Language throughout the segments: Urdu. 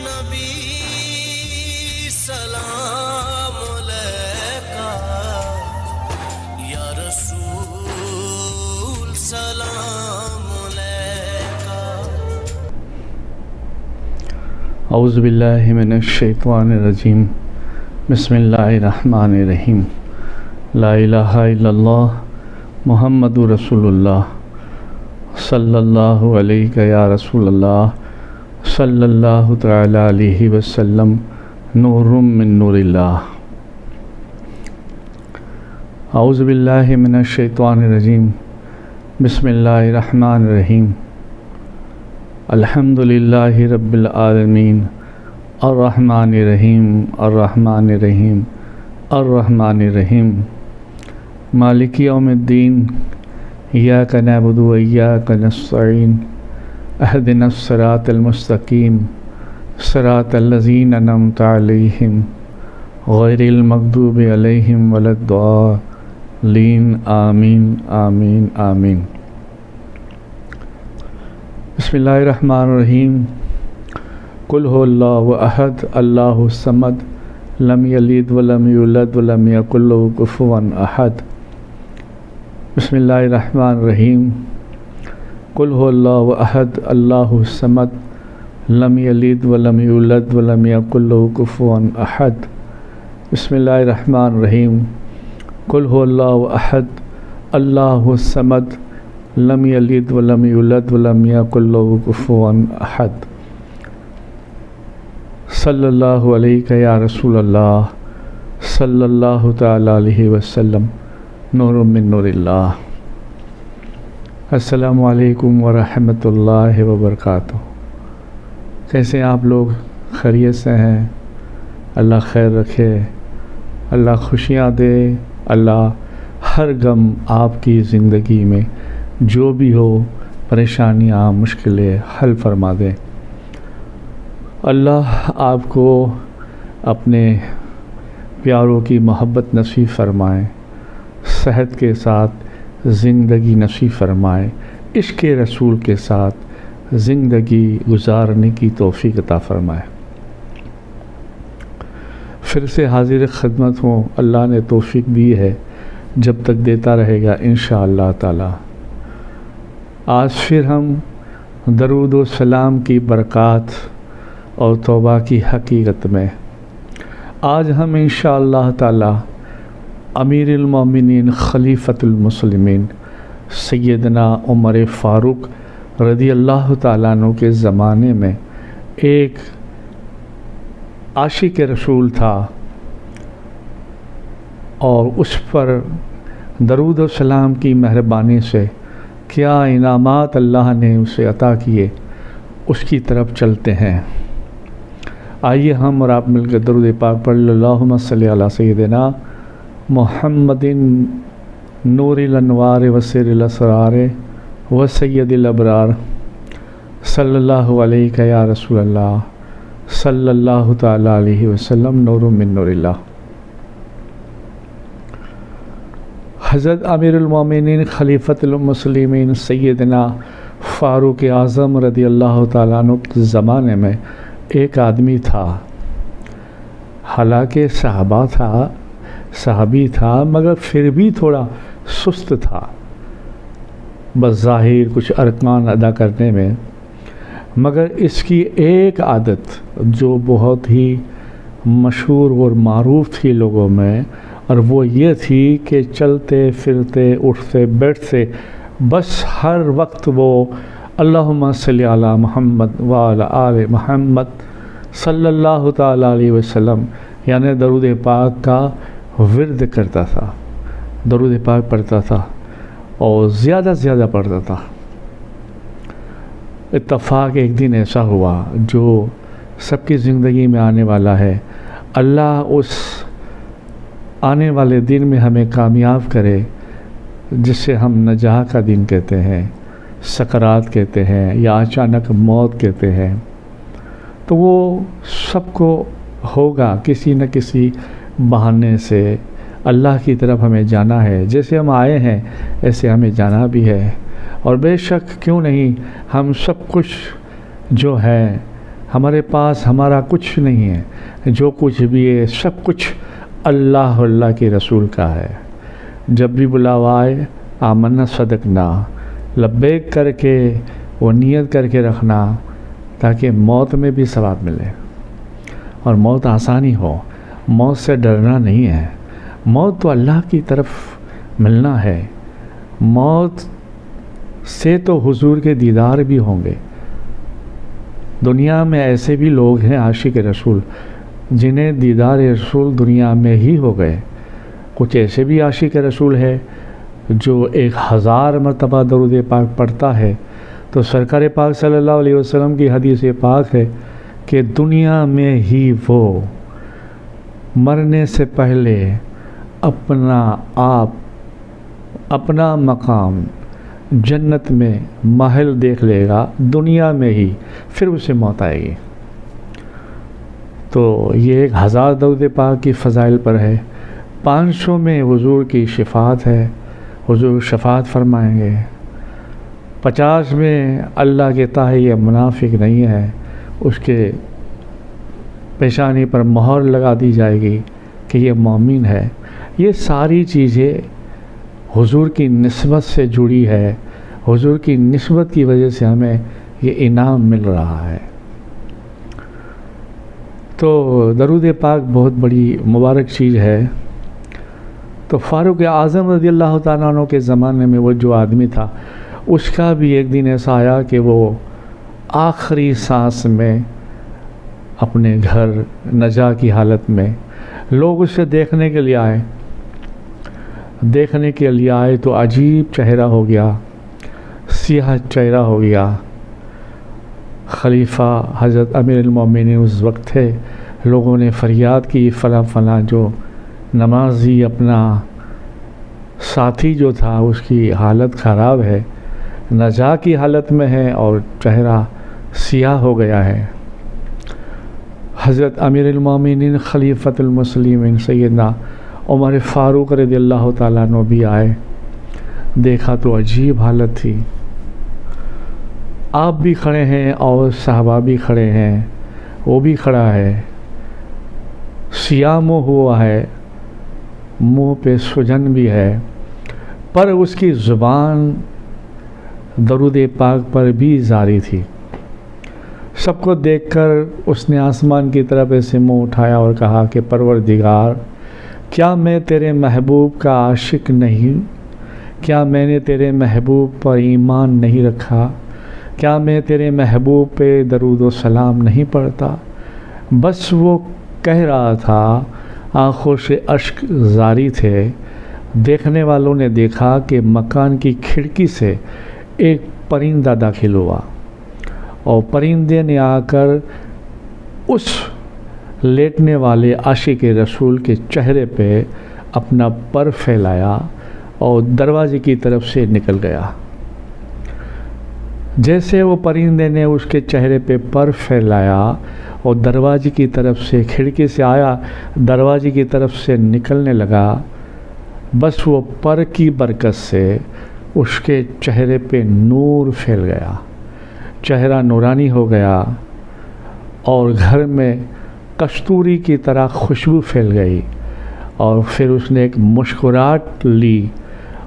نبی سلام علیکہ، یا رسول سلام علیکہ۔ اعوذ باللہ من الشیطان الرجیم، بسم اللہ الرحمن الرحیم۔ لا الہ الا اللہ محمد رسول اللہ، صلی اللہ علیہ یا رسول اللہ، صلی اللہ تعالی علیہ وسلم، نور من نور اللہ۔ اعوذ باللہ من الشیطان الرجیم، بسم اللہ الرحمن الرحیم۔ الحمد للہ رب العالمین، الرحمن الرحیم، الرحمن الرحیم، الرحمن الرحیم، مالک یوم الدین، ایاک نعبد و ایاک نستعین، اہدنا الصراط المستقیم، صراط الذین انعمت علیہم غیر المغضوب علیہم ولا الضالین، آمین آمین آمین۔ بسم اللہ الرحمن الرحیم۔ قل هو اللہ احد اللہ الصمد لم یلد ولم یولد ولم یکن له کفوا احد۔ بسم اللہ الرحمن الرحیم۔ قل هو اللہ احد اللہ الصمد لم یلد ولم یولد ولم یکن له کفوا احد۔ بسم اللہ الرحمن الرحیم۔ قل هو اللہ احد اللہ الصمد لم یلد ولم یولد ولم یکن له کفوا احد۔ صلی اللہ علیہ یا رسول اللہ، صلی اللہ تعالی علیہ وسلم، نور من نور اللہ۔ السلام علیکم ورحمۃ اللہ وبرکاتہ۔ کیسے ہیں آپ لوگ؟ خیریت سے ہیں؟ اللہ خیر رکھے، اللہ خوشیاں دے، اللہ ہر غم آپ کی زندگی میں جو بھی ہو، پریشانیاں مشکلیں حل فرما دے۔ اللہ آپ کو اپنے پیاروں کی محبت نصیب فرمائے، صحت کے ساتھ زندگی نصیب فرمائے، عشق رسول کے ساتھ زندگی گزارنے کی توفیق عطا فرمائے۔ پھر سے حاضر خدمت ہوں، اللہ نے توفیق دی ہے، جب تک دیتا رہے گا انشاءاللہ تعالی۔ آج پھر ہم درود و سلام کی برکات اور توبہ کی حقیقت میں آج ہم انشاءاللہ تعالی امیر المومنین خلیفۃ المسلمین سیدنا عمر فاروق رضی اللہ تعالیٰ عنہ کے زمانے میں ایک عاشق رسول تھا، اور اس پر درود و سلام کی مہربانی سے کیا انعامات اللہ نے اسے عطا کیے، اس کی طرف چلتے ہیں۔ آئیے ہم اور آپ مل کے درود پاک پڑھ لیں۔ اللہم صلی علی سیدنا محمد نور الانوار وسر الاسرار وسید الابرار، صلی اللہ علیہ یا رسول اللہ، صلی اللہ تعالی علیہ وسلم، نور من نور اللہ۔ حضرت امیر المومنین خلیفۃ المسلمین سیدنا فاروق اعظم رضی اللہ تعالیٰ عنہ کے زمانے میں ایک آدمی تھا، حالانکہ صحابی تھا مگر پھر بھی تھوڑا سست تھا بظاہر کچھ ارکان ادا کرنے میں، مگر اس کی ایک عادت جو بہت ہی مشہور اور معروف تھی لوگوں میں، اور وہ یہ تھی کہ چلتے پھرتے اٹھتے بیٹھتے بس ہر وقت وہ اللہم صلی علی محمد وعلی آل محمد صلی اللہ تعالی علیہ وسلم، یعنی درود پاک کا ورد کرتا تھا، درود پاک پڑھتا تھا اور زیادہ زیادہ پڑھتا تھا۔ اتفاق ایک دن ایسا ہوا جو سب کی زندگی میں آنے والا ہے، اللہ اس آنے والے دن میں ہمیں کامیاب کرے، جسے ہم نجاح کا دن کہتے ہیں، سکرات کہتے ہیں، یا اچانک موت کہتے ہیں۔ تو وہ سب کو ہوگا، کسی نہ کسی بہانے سے اللہ کی طرف ہمیں جانا ہے، جیسے ہم آئے ہیں ایسے ہمیں جانا بھی ہے، اور بے شک کیوں نہیں ہم سب کچھ جو ہے ہمارے پاس ہمارا کچھ نہیں ہے، جو کچھ بھی ہے سب کچھ اللہ کے رسول کا ہے۔ جب بھی بلاوا آئے آمنا صدقنا، لبیک کر کے وہ نیت کر کے رکھنا، تاکہ موت میں بھی ثواب ملے اور موت آسانی ہو۔ موت سے ڈرنا نہیں ہے، موت تو اللہ کی طرف ملنا ہے۔ موت سے تو حضور کے دیدار بھی ہوں گے۔ دنیا میں ایسے بھی لوگ ہیں عاشق رسول جنہیں دیدار رسول دنیا میں ہی ہو گئے۔ کچھ ایسے بھی عاشق رسول ہے جو 1000 مرتبہ درود پاک پڑھتا ہے، تو سرکار پاک صلی اللہ علیہ وسلم کی حدیث پاک ہے کہ دنیا میں ہی وہ مرنے سے پہلے اپنا مقام جنت میں محل دیکھ لے گا دنیا میں ہی، پھر اسے موت آئے گی۔ تو یہ 1000 درود پاک کی فضائل پر ہے۔ 500 میں حضور کی شفاعت ہے، حضور شفاعت فرمائیں گے۔ 50 میں اللہ کہتا ہے یہ منافق نہیں ہے، اس کے پیشانی پر مہر لگا دی جائے گی کہ یہ مومن ہے۔ یہ ساری چیزیں حضور کی نسبت سے جڑی ہے، حضور کی نسبت کی وجہ سے ہمیں یہ انعام مل رہا ہے۔ تو درود پاک بہت بڑی مبارک چیز ہے۔ تو فاروق اعظم رضی اللہ تعالیٰ عنہ کے زمانے میں وہ جو آدمی تھا، اس کا بھی ایک دن ایسا آیا کہ وہ آخری سانس میں اپنے گھر نجا کی حالت میں، لوگ اسے دیکھنے کے لیے آئے تو عجیب چہرہ ہو گیا، سیاہ چہرہ ہو گیا۔ خلیفہ حضرت امیر المومنین اس وقت تھے، لوگوں نے فریاد کی فلاں فلاں جو نمازی اپنا ساتھی جو تھا اس کی حالت خراب ہے، نجا کی حالت میں ہے اور چہرہ سیاہ ہو گیا ہے۔ حضرت امیر المومنین خلیفۃ المسلمین سیدنا عمر فاروق رضی اللہ تعالیٰ عنہ بھی آئے، دیکھا تو عجیب حالت تھی۔ آپ بھی کھڑے ہیں اور صحابہ بھی کھڑے ہیں، وہ بھی کھڑا ہے، سیاہ منہ ہوا ہے، منہ پہ سجن بھی ہے، پر اس کی زبان درود پاک پر بھی جاری تھی۔ سب کو دیکھ کر اس نے آسمان کی طرف ایسے منہ اٹھایا اور کہا کہ پروردگار، کیا میں تیرے محبوب کا عاشق نہیں؟ کیا میں نے تیرے محبوب پر ایمان نہیں رکھا؟ کیا میں تیرے محبوب پہ درود و سلام نہیں پڑھتا؟ بس وہ کہہ رہا تھا، آنکھوں سے اشک جاری تھے۔ دیکھنے والوں نے دیکھا کہ مکان کی کھڑکی سے ایک پرندہ داخل ہوا اور پرندے نے آ کر اس لیٹنے والے عاشق رسول کے چہرے پہ اپنا پر پھیلایا اور دروازے کی طرف سے نکل گیا۔ جیسے وہ پرندے نے اس کے چہرے پہ پر پھیلایا اور دروازے کی طرف سے کھڑکی سے آیا، دروازے کی طرف سے نکلنے لگا، بس وہ پر کی برکت سے اس کے چہرے پہ نور پھیل گیا، چہرہ نورانی ہو گیا اور گھر میں کستوری کی طرح خوشبو پھیل گئی۔ اور پھر اس نے ایک مسکراہٹ لی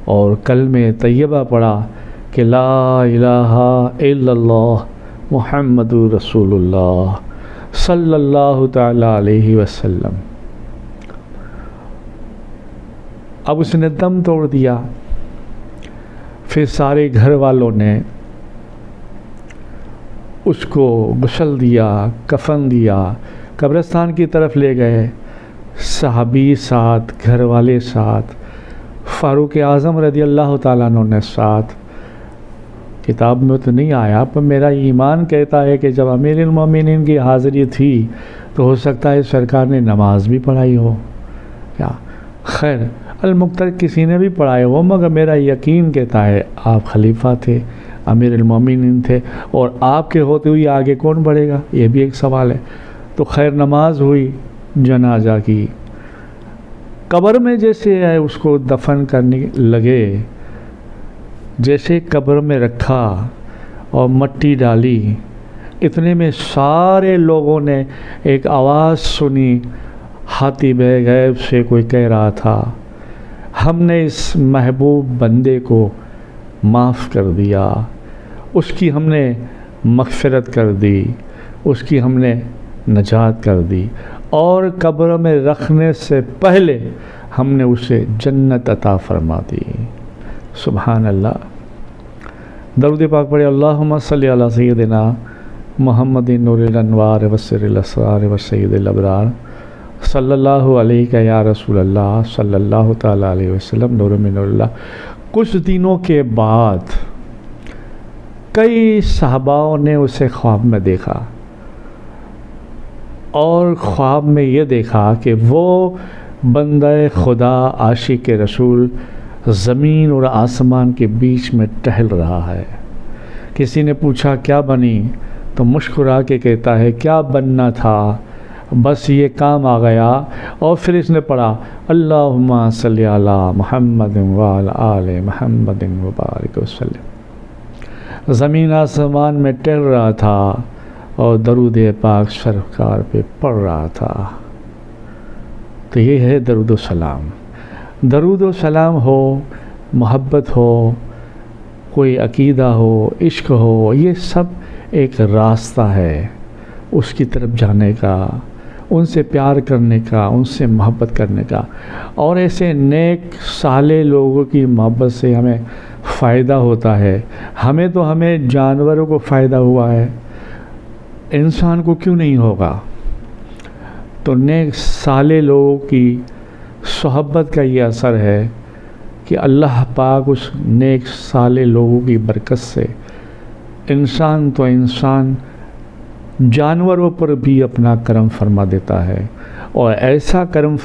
اور کلمہ طیبہ پڑھا کہ لا الہ الا اللہ محمد رسول اللہ صلی اللہ تعالی علیہ وسلم۔ اب اس نے دم توڑ دیا۔ پھر سارے گھر والوں نے اس کو غسل دیا، کفن دیا، قبرستان کی طرف لے گئے، صحابی ساتھ، گھر والے ساتھ، فاروق اعظم رضی اللہ تعالیٰ عنہ نے ساتھ۔ کتاب میں تو نہیں آیا، پر میرا ایمان کہتا ہے کہ جب امیر المومنین کی حاضری تھی تو ہو سکتا ہے سرکار نے نماز بھی پڑھائی ہو، کیا خیر المختر کسی نے بھی پڑھائے ہو، مگر میرا یقین کہتا ہے آپ خلیفہ تھے، امیر المومنین تھے، اور آپ کے ہوتے ہوئے آگے کون بڑھے گا، یہ بھی ایک سوال ہے۔ تو خیر نماز ہوئی جنازہ کی، قبر میں جیسے اس کو دفن کرنے لگے، جیسے قبر میں رکھا اور مٹی ڈالی، اتنے میں سارے لوگوں نے ایک آواز سنی، حاتب غیب سے کوئی کہہ رہا تھا ہم نے اس محبوب بندے کو معاف کر دیا، اس کی ہم نے مغفرت کر دی، اس کی ہم نے نجات کر دی، اور قبر میں رکھنے سے پہلے ہم نے اسے جنت عطا فرما دی۔ سبحان اللہ۔ درود پاک پڑھے، اللہم صلی علی سیدنا محمد نور الانوار وسر الاسرار وسید الابرار صلی اللہ علیہ یا رسول اللہ صلی اللہ تعالیٰ علیہ وسلم نور من نور اللہ۔ کچھ دنوں کے بعد کئی صحاباؤں نے اسے خواب میں دیکھا، اور خواب میں یہ دیکھا کہ وہ بندہ خدا عاشق رسول زمین اور آسمان کے بیچ میں ٹہل رہا ہے۔ کسی نے پوچھا کیا بنی؟ تو مسکرا کے کہتا ہے کیا بننا تھا، بس یہ کام آ گیا۔ اور پھر اس نے پڑھا اللہم صلی علی محمد وعلی آل محمد وبارک وسلم۔ زمین آسمان میں ٹہل رہا تھا اور درود پاک سرکار پہ پڑھ رہا تھا۔ تو یہ ہے درود و سلام۔ درود و سلام ہو، محبت ہو، کوئی عقیدہ ہو، عشق ہو، یہ سب ایک راستہ ہے اس کی طرف جانے کا، ان سے پیار کرنے کا، ان سے محبت کرنے کا۔ اور ایسے نیک صالح لوگوں کی محبت سے ہمیں فائدہ ہوتا ہے۔ ہمیں جانوروں کو فائدہ ہوا ہے، انسان کو کیوں نہیں ہوگا؟ تو نیک صالح لوگوں کی صحبت کا یہ اثر ہے کہ اللہ پاک اس نیک صالح لوگوں کی برکت سے انسان تو انسان جانوروں پر بھی اپنا کرم فرما دیتا ہے، اور ایسا کرم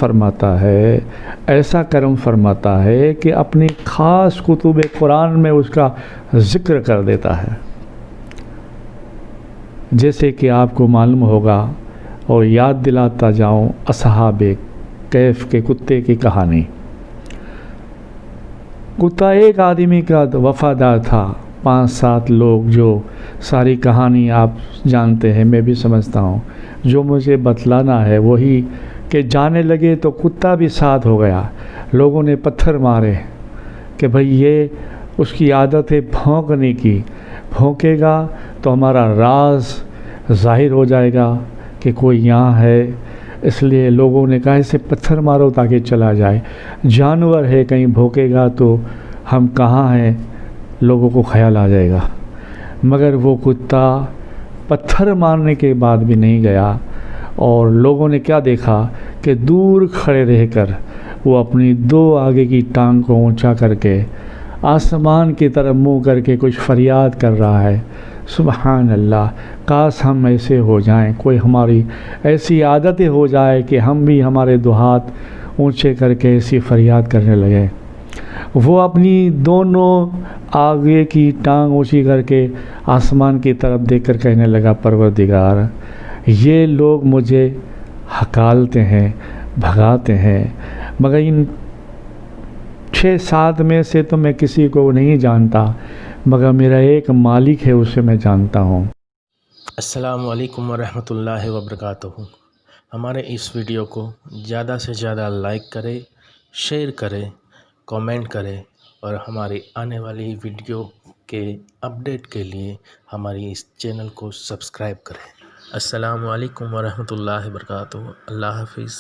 فرماتا ہے کہ اپنی خاص کتب قرآن میں اس کا ذکر کر دیتا ہے۔ جیسے کہ آپ کو معلوم ہوگا، اور یاد دلاتا جاؤں، اصحاب کہف کے کتے کی کہانی۔ کتا ایک آدمی کا وفادار تھا، 5-7 لوگ، جو ساری کہانی آپ جانتے ہیں، میں بھی سمجھتا ہوں۔ جو مجھے بتلانا ہے وہی کہ جانے لگے تو کتا بھی ساتھ ہو گیا۔ لوگوں نے پتھر مارے کہ بھئی یہ اس کی عادت ہے بھونکنے کی، بھونکے گا تو ہمارا راز ظاہر ہو جائے گا کہ کوئی یہاں ہے۔ اس لیے لوگوں نے کہا اسے پتھر مارو تاکہ چلا جائے، جانور ہے، کہیں بھونکے گا تو ہم کہاں ہیں، لوگوں کو خیال آ جائے گا۔ مگر وہ کتا پتھر مارنے کے بعد بھی نہیں گیا، اور لوگوں نے کیا دیکھا کہ دور کھڑے رہ کر وہ اپنی 2 آگے کی ٹانگ کو اونچا کر کے آسمان کی طرف منہ کر کے کچھ فریاد کر رہا ہے۔ سبحان اللہ، کاش ہم ایسے ہو جائیں، کوئی ہماری ایسی عادتیں ہو جائے کہ ہم بھی ہمارے 2 ہاتھ اونچے کر کے ایسی فریاد کرنے لگے۔ وہ اپنی دونوں آگے کی ٹانگ اونچی کر کے آسمان کی طرف دیکھ کر کہنے لگا پروردگار، یہ لوگ مجھے ہکالتے ہیں، بھگاتے ہیں، مگر ان 6-7 میں سے تو میں کسی کو نہیں جانتا، مگر میرا ایک مالک ہے، اسے میں جانتا ہوں۔ السلام علیکم ورحمۃ اللہ وبرکاتہ۔ ہمارے اس ویڈیو کو زیادہ سے زیادہ لائک کرے، شیئر کرے، کامنٹ کرے، اور ہماری آنے والی ویڈیو کے اپڈیٹ کے لیے ہماری اس چینل کو سبسکرائب کریں۔ السلام علیکم ورحمۃ اللہ وبرکاتہ۔ اللہ حافظ۔